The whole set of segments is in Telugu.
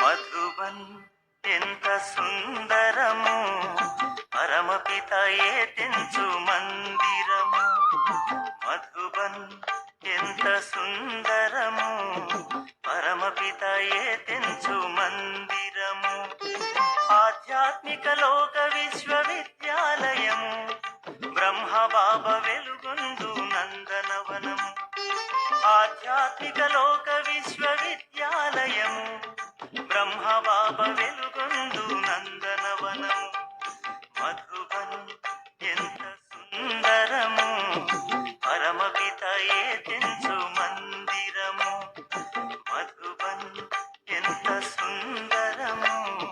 మధుబన్ ఎంత సుందరము, పరమపితయే తెంచు మందిరము. మధుబన్ ఎంత సుందరము, పరమపితయే తెంచు మందిరము. ఆధ్యాత్మిక లోక విశ్వవిద్యాలయము, బ్రహ్మబాబ వెలుగొందు నందనవనము. ఆధ్యాత్మిక లోక విశ్వవిద్యాలయము, బ్రహ్మబాబ వెలుగొందు నందనవనము. మధుబన్ ఎంత సుందరము, పరమపితయే తెంచు మందిరము. మధుబన్ ఎంత సుందరము,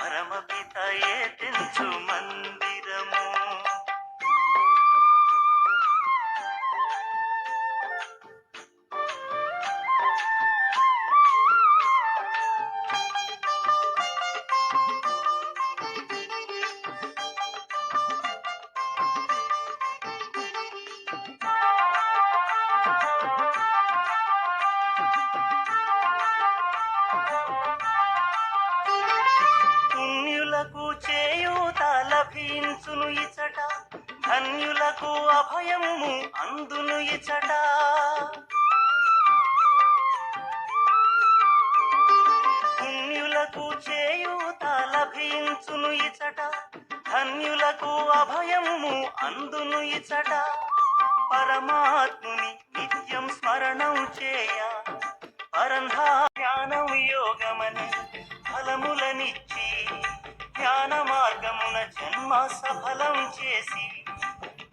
పరమపితయే తెంచు మందిరము. పుణ్యులకు చేయూత లభించును ఇచట, ధన్యులకు అభయము అందును ఇచట. పుణ్యులకు చేయూత లభించును ఇచట, ధన్యులకు అభయము అందును ఇచట. పరమాత్ముని నిత్యం స్మరణం చేయ, పరంధానం యోగమని ఫలములనిచ్చి, జ్ఞాన మార్గమున జన్మ సఫలం చేసి.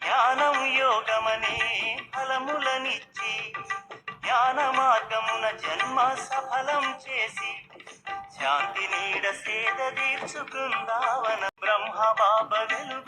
జ్ఞానం యోగమనే ఫలములనిచ్చి, జ్ఞాన మార్గమున జన్మ సఫలం చేసి. శాంతి నీడ సేద తీర్చు బృందావన, బ్రహ్మబాబ వెలుగు